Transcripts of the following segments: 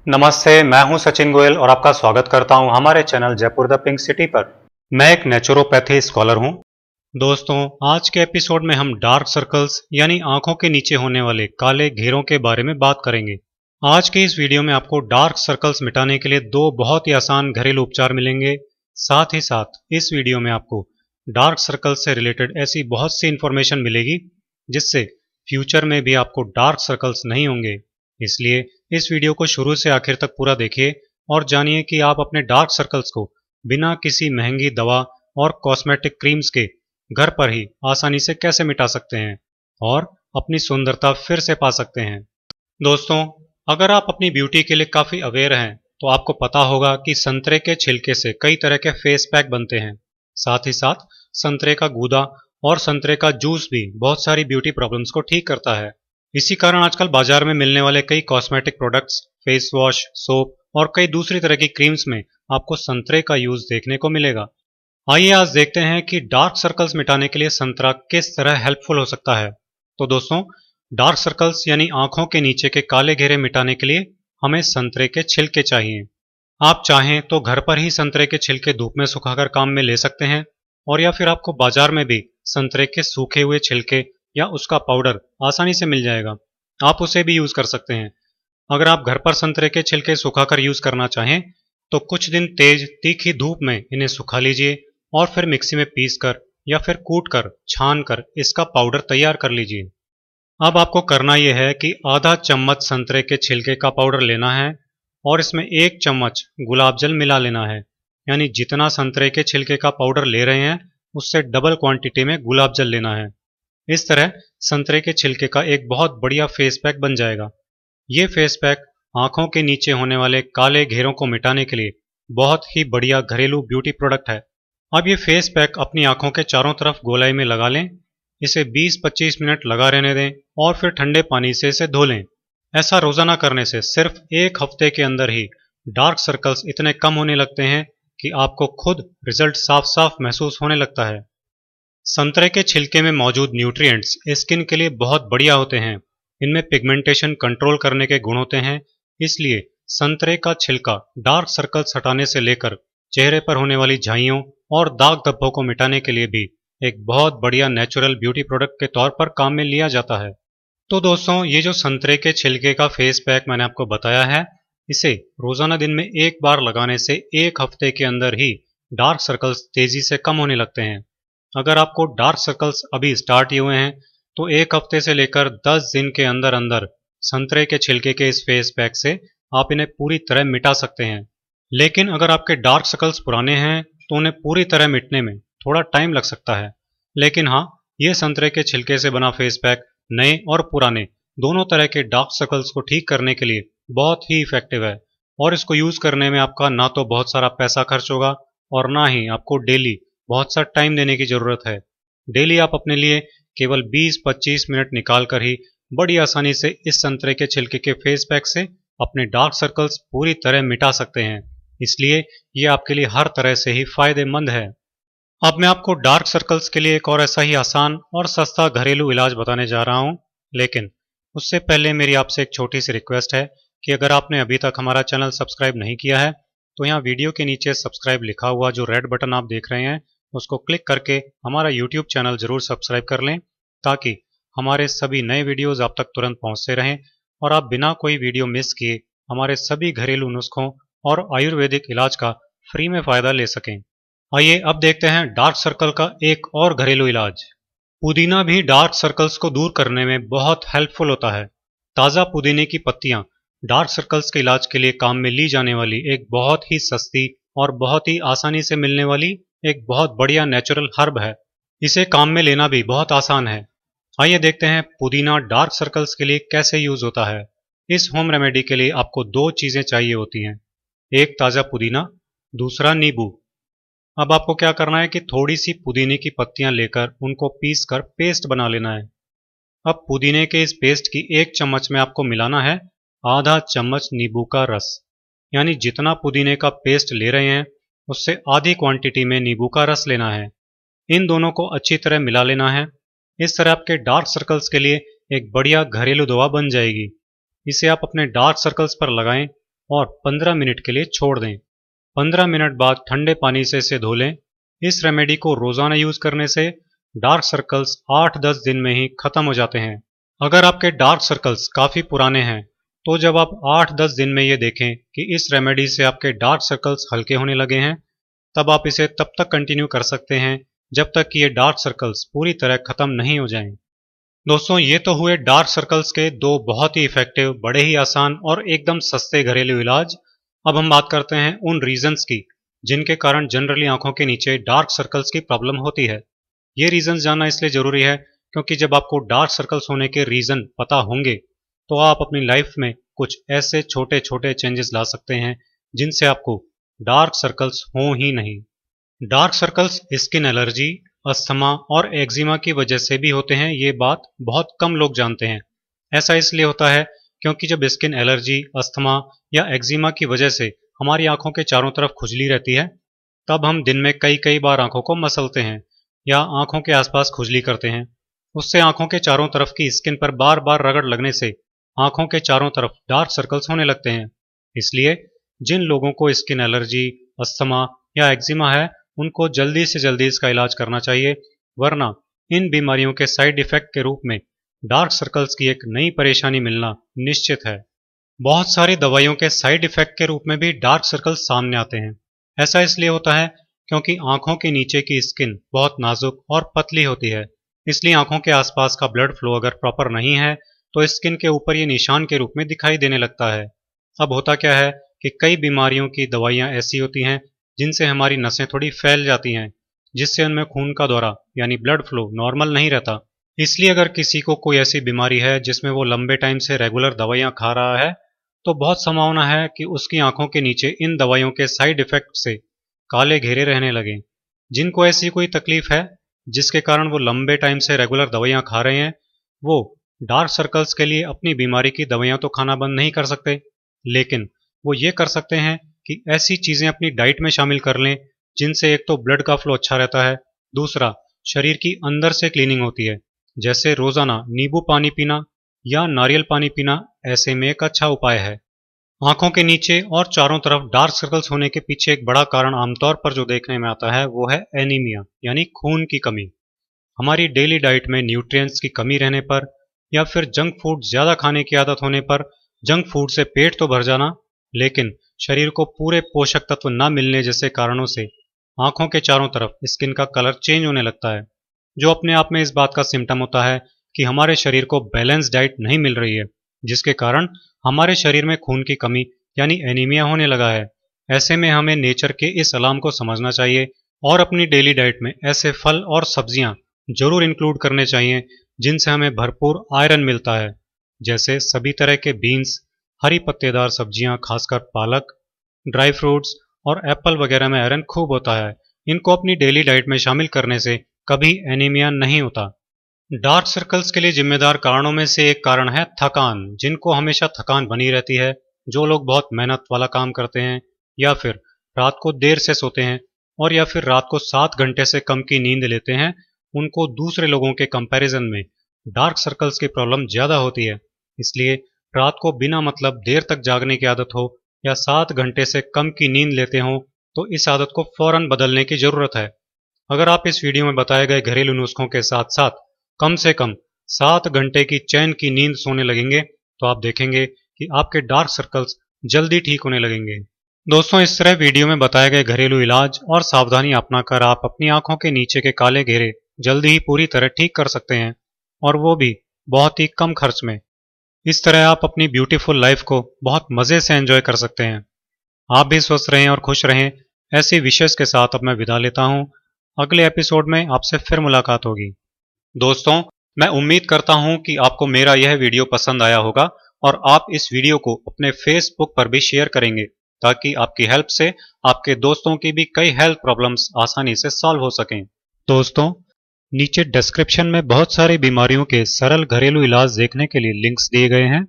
नमस्ते, मैं हूं सचिन गोयल और आपका स्वागत करता हूं हमारे channel Jaipur the pink city पर। मैं एक नेचुरोपैथी स्कॉलर हूं। दोस्तों, आज के एपिसोड में हम डार्क सर्कल्स यानी आंखों के नीचे होने वाले काले घेरों के बारे में बात करेंगे। आज के इस वीडियो में आपको डार्क सर्कल्स मिटाने के लिए दो बहुत ही आसान घरेलू उपचार मिलेंगे। साथ ही साथ इस वीडियो में आपको डार्क सर्कल्स से रिलेटेड ऐसी बहुत सी इंफॉर्मेशन मिलेगी जिससे फ्यूचर में भी आपको डार्क सर्कल्स नहीं होंगे। इसलिए इस वीडियो को शुरू से आखिर तक पूरा देखिए और जानिए कि आप अपने डार्क सर्कल्स को बिना किसी महंगी दवा और कॉस्मेटिक क्रीम्स के घर पर ही आसानी से कैसे मिटा सकते हैं और अपनी सुंदरता फिर से पा सकते हैं। दोस्तों, अगर आप अपनी ब्यूटी के लिए काफ़ी अवेयर हैं तो आपको पता होगा कि संतरे के छिलके से कई तरह के फेस पैक बनते हैं। साथ ही साथ संतरे का गूदा और संतरे का जूस भी बहुत सारी ब्यूटी प्रॉब्लम्स को ठीक करता है। इसी कारण आजकल बाजार में मिलने वाले कई cosmetic products, face wash, soap और कई दूसरी तरह की क्रीम्स में आपको संतरे का यूज देखने को मिलेगा। आइए आज देखते हैं कि डार्क सर्कल्स मिटाने के लिए संतरा किस तरह हेल्पफुल हो सकता है। तो दोस्तों, डार्क सर्कल्स यानी आंखों के नीचे के काले घेरे मिटाने के लिए हमें संतरे के छिलके चाहिए। आप चाहें तो घर पर ही संतरे के छिलके धूप में सुखाकर काम में ले सकते हैं और या फिर आपको बाजार में भी संतरे के सूखे हुए छिलके या उसका पाउडर आसानी से मिल जाएगा। आप उसे भी यूज कर सकते हैं। अगर आप घर पर संतरे के छिलके सुखाकर यूज करना चाहें तो कुछ दिन तेज तीखी धूप में इन्हें सुखा लीजिए और फिर मिक्सी में पीस कर या फिर कूट कर छान कर इसका पाउडर तैयार कर लीजिए। अब आपको करना यह है कि आधा चम्मच संतरे के छिलके का पाउडर लेना है और इसमें 1 चम्मच गुलाब जल मिला लेना है। यानी जितना संतरे के छिलके का पाउडर ले रहे हैं उससे डबल क्वांटिटी में गुलाब जल लेना है। इस तरह संतरे के छिलके का एक बहुत बढ़िया फेस पैक बन जाएगा। ये फेस पैक आंखों के नीचे होने वाले काले घेरों को मिटाने के लिए बहुत ही बढ़िया घरेलू ब्यूटी प्रोडक्ट है। अब ये फेस पैक अपनी आंखों के चारों तरफ गोलाई में लगा लें। इसे 20-25 मिनट लगा रहने दें और फिर ठंडे पानी से इसे धो लें। ऐसा रोजाना करने से सिर्फ 1 हफ्ते के अंदर ही डार्क सर्कल्स इतने कम होने लगते हैं कि आपको खुद रिजल्ट साफ साफ महसूस होने लगता है। संतरे के छिलके में मौजूद न्यूट्रिएंट्स स्किन के लिए बहुत बढ़िया होते हैं। इनमें पिगमेंटेशन कंट्रोल करने के गुण होते हैं। इसलिए संतरे का छिलका डार्क सर्कल्स हटाने से लेकर चेहरे पर होने वाली झाइयों और दाग धब्बों को मिटाने के लिए भी एक बहुत बढ़िया नेचुरल ब्यूटी प्रोडक्ट के तौर पर काम में लिया जाता है। तो दोस्तों, ये जो संतरे के छिलके का फेस पैक मैंने आपको बताया है, इसे रोजाना दिन में 1 बार लगाने से 1 हफ्ते के अंदर ही डार्क सर्कल्स तेजी से कम होने लगते हैं। अगर आपको डार्क सर्कल्स अभी स्टार्ट ही हुए हैं तो 1 हफ्ते से लेकर 10 दिन के अंदर अंदर संतरे के छिलके के इस फेस पैक से आप इन्हें पूरी तरह मिटा सकते हैं। लेकिन अगर आपके डार्क सर्कल्स पुराने हैं तो उन्हें पूरी तरह मिटने में थोड़ा टाइम लग सकता है। लेकिन हाँ, ये संतरे के छिलके से बना फेस पैक नए और पुराने दोनों तरह के डार्क सर्कल्स को ठीक करने के लिए बहुत ही इफेक्टिव है और इसको यूज करने में आपका ना तो बहुत सारा पैसा खर्च होगा और ना ही आपको डेली बहुत सा टाइम देने की जरूरत है। डेली आप अपने लिए केवल 20-25 मिनट निकाल कर ही बड़ी आसानी से इस संतरे के छिलके के फेस पैक से अपने डार्क सर्कल्स पूरी तरह मिटा सकते हैं। इसलिए ये आपके लिए हर तरह से ही फायदेमंद है। अब मैं आपको डार्क सर्कल्स के लिए एक और ऐसा ही आसान और सस्ता घरेलू इलाज बताने जा रहा हूँ। लेकिन उससे पहले मेरी आपसे एक छोटी सी रिक्वेस्ट है कि अगर आपने अभी तक हमारा चैनल सब्सक्राइब नहीं किया है तो यहाँ वीडियो के नीचे सब्सक्राइब लिखा हुआ जो रेड बटन आप देख रहे हैं उसको क्लिक करके हमारा यूट्यूब चैनल जरूर सब्सक्राइब कर लें ताकि हमारे सभी नए वीडियोस आप तक तुरंत पहुंचते रहें और आप बिना कोई वीडियो मिस किए हमारे सभी घरेलू नुस्खों और आयुर्वेदिक इलाज का फ्री में फायदा ले सकें। आइए अब देखते हैं डार्क सर्कल का एक और घरेलू इलाज। पुदीना भी डार्क सर्कल्स को दूर करने में बहुत हेल्पफुल होता है। ताज़ा पुदीने की पत्तियां डार्क सर्कल्स के इलाज के लिए काम में ली जाने वाली एक बहुत ही सस्ती और बहुत ही आसानी से मिलने वाली एक बहुत बढ़िया नेचुरल हर्ब है। इसे काम में लेना भी बहुत आसान है। आइए देखते हैं पुदीना डार्क सर्कल्स के लिए कैसे यूज होता है। इस होम रेमेडी के लिए आपको 2 चीजें चाहिए होती हैं, एक ताज़ा पुदीना, दूसरा नींबू। अब आपको क्या करना है कि थोड़ी सी पुदीने की पत्तियां लेकर उनको पीस कर पेस्ट बना लेना है। अब पुदीने के इस पेस्ट की 1 चम्मच में आपको मिलाना है आधा चम्मच नींबू का रस। यानी जितना पुदीने का पेस्ट ले रहे हैं उससे आधी क्वांटिटी में नींबू का रस लेना है। इन दोनों को अच्छी तरह मिला लेना है। इस तरह आपके डार्क सर्कल्स के लिए एक बढ़िया घरेलू दवा बन जाएगी। इसे आप अपने डार्क सर्कल्स पर लगाएं और 15 मिनट के लिए छोड़ दें। 15 मिनट बाद ठंडे पानी से इसे धो लें। इस रेमेडी को रोजाना यूज करने से डार्क सर्कल्स 8-10 दिन में ही खत्म हो जाते हैं। अगर आपके डार्क सर्कल्स काफी पुराने हैं तो जब आप 8-10 दिन में ये देखें कि इस रेमेडी से आपके डार्क सर्कल्स हल्के होने लगे हैं, तब आप इसे तब तक कंटिन्यू कर सकते हैं जब तक कि ये डार्क सर्कल्स पूरी तरह खत्म नहीं हो जाएं। दोस्तों, ये तो हुए डार्क सर्कल्स के दो बहुत ही इफेक्टिव, बड़े ही आसान और एकदम सस्ते घरेलू इलाज। अब हम बात करते हैं उन रीजंस की जिनके कारण जनरली आंखों के नीचे डार्क सर्कल्स की प्रॉब्लम होती है। ये रीजंस जानना इसलिए जरूरी है क्योंकि जब आपको डार्क सर्कल्स होने के रीजन पता होंगे तो आप अपनी लाइफ में कुछ ऐसे छोटे छोटे चेंजेस ला सकते हैं जिनसे आपको डार्क सर्कल्स हों ही नहीं। Dark circles skin allergy, asthma और एक्जिमा की वजह से भी होते हैं, ये बात बहुत कम लोग जानते हैं। ऐसा इसलिए होता है क्योंकि जब स्किन एलर्जी, अस्थमा या एक्जिमा की वजह से हमारी आंखों के चारों तरफ खुजली रहती है, तब हम दिन में कई कई बार आंखों को मसलते हैं या आंखों के आसपास खुजली करते हैं। उससे आंखों के चारों तरफ की स्किन पर बार बार रगड़ लगने से आंखों के चारों तरफ डार्क सर्कल्स होने लगते हैं। इसलिए जिन लोगों को स्किन एलर्जी, अस्थमा या एक्जिमा है, उनको जल्दी से जल्दी इसका इलाज करना चाहिए, वरना इन बीमारियों के साइड इफेक्ट के रूप में डार्क सर्कल्स की एक नई परेशानी मिलना निश्चित है। बहुत सारी दवाइयों के साइड इफेक्ट के रूप में भी डार्क सर्कल्स सामने आते हैं। ऐसा इसलिए होता है क्योंकि आंखों के नीचे की स्किन बहुत नाजुक और पतली होती है, इसलिए आंखों के आसपास का ब्लड फ्लो अगर प्रॉपर नहीं है तो स्किन के ऊपर ये निशान के रूप में दिखाई देने लगता है। अब होता क्या है कि कई बीमारियों की दवाइयां ऐसी होती हैं जिनसे हमारी नसें थोड़ी फैल जाती हैं, जिससे उनमें खून का दौरा यानी ब्लड फ्लो नॉर्मल नहीं रहता। इसलिए अगर किसी को कोई ऐसी बीमारी है जिसमें वो लंबे टाइम से रेगुलर दवाइयां खा रहा है, तो बहुत संभावना है कि उसकी आंखों के नीचे इन दवाइयों के साइड इफेक्ट से काले घेरे रहने लगें। जिनको ऐसी कोई तकलीफ है जिसके कारण वो लंबे टाइम से रेगुलर दवाइयां खा रहे हैं, वो डार्क सर्कल्स के लिए अपनी बीमारी की दवाइयां तो खाना बंद नहीं कर सकते, लेकिन वो ये कर सकते हैं कि ऐसी चीजें अपनी डाइट में शामिल कर लें जिनसे एक तो ब्लड का फ्लो अच्छा रहता है, दूसरा शरीर की अंदर से क्लीनिंग होती है। जैसे रोजाना नींबू पानी पीना या नारियल पानी पीना ऐसे में एक अच्छा उपाय है। आंखों के नीचे और चारों तरफ डार्क सर्कल्स होने के पीछे एक बड़ा कारण आमतौर पर जो देखने में आता है वो है एनीमिया यानी खून की कमी। हमारी डेली डाइट में न्यूट्रिएंट्स की कमी रहने पर या फिर जंक फूड ज्यादा खाने की आदत होने पर जंक फूड से पेट तो भर जाना, लेकिन शरीर को पूरे पोषक तत्व न मिलने जैसे कारणों से आंखों के चारों तरफ स्किन का कलर चेंज होने लगता है, जो अपने आप में इस बात का सिम्टम होता है कि हमारे शरीर को बैलेंस डाइट नहीं मिल रही है, जिसके कारण हमारे शरीर में खून की कमी यानी एनीमिया होने लगा है। ऐसे में हमें नेचर के इस अलार्म को समझना चाहिए और अपनी डेली डाइट में ऐसे फल और सब्जियां जरूर इंक्लूड करने चाहिए जिनसे हमें भरपूर आयरन मिलता है। जैसे सभी तरह के बीन्स, हरी पत्तेदार सब्जियां खासकर पालक, ड्राई फ्रूट्स और एप्पल वगैरह में आयरन खूब होता है। इनको अपनी डेली डाइट में शामिल करने से कभी एनीमिया नहीं होता। डार्क सर्कल्स के लिए जिम्मेदार कारणों में से एक कारण है थकान। जिनको हमेशा थकान बनी रहती है, जो लोग बहुत मेहनत वाला काम करते हैं या फिर रात को देर से सोते हैं और या फिर रात को 7 घंटे से कम की नींद लेते हैं, उनको दूसरे लोगों के कंपैरिजन में डार्क सर्कल्स की प्रॉब्लम ज्यादा होती है। इसलिए रात को बिना मतलब देर तक जागने की आदत हो या 7 घंटे से कम की नींद लेते हो तो इस आदत को फौरन बदलने की जरूरत है। अगर आप इस वीडियो में बताए गए घरेलू नुस्खों के साथ साथ कम से कम 7 घंटे की चैन की नींद सोने लगेंगे तो आप देखेंगे कि आपके डार्क सर्कल्स जल्दी ठीक होने लगेंगे। दोस्तों, इस तरह वीडियो में बताए गए घरेलू इलाज और सावधानी अपनाकर आप अपनी आंखों के नीचे के काले घेरे जल्दी ही पूरी तरह ठीक कर सकते हैं, और वो भी बहुत ही कम खर्च में। इस तरह आप अपनी ब्यूटीफुल लाइफ को बहुत मजे से एंजॉय कर सकते हैं। आप भी स्वस्थ रहें और खुश रहें। ऐसी विशेष के साथ अब मैं विदा लेता हूं। अगले एपिसोड में आपसे फिर मुलाकात होगी। दोस्तों, मैं उम्मीद करता हूं कि आपको मेरा यह वीडियो पसंद आया होगा और आप इस वीडियो को अपने फेसबुक पर भी शेयर करेंगे ताकि आपकी हेल्प से आपके दोस्तों की भी कई हेल्थ प्रॉब्लम्स आसानी से सॉल्व हो सकें। दोस्तों, नीचे डिस्क्रिप्शन में बहुत सारी बीमारियों के सरल घरेलू इलाज देखने के लिए लिंक्स दिए गए हैं।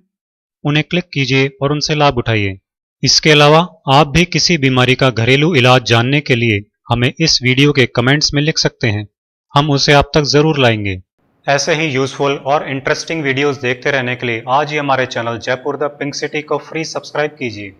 उन्हें क्लिक कीजिए और उनसे लाभ उठाइए। इसके अलावा आप भी किसी बीमारी का घरेलू इलाज जानने के लिए हमें इस वीडियो के कमेंट्स में लिख सकते हैं। हम उसे आप तक जरूर लाएंगे। ऐसे ही यूजफुल और इंटरेस्टिंग वीडियोस देखते रहने के लिए आज ही हमारे channel Jaipur the pink city को फ्री सब्सक्राइब कीजिए।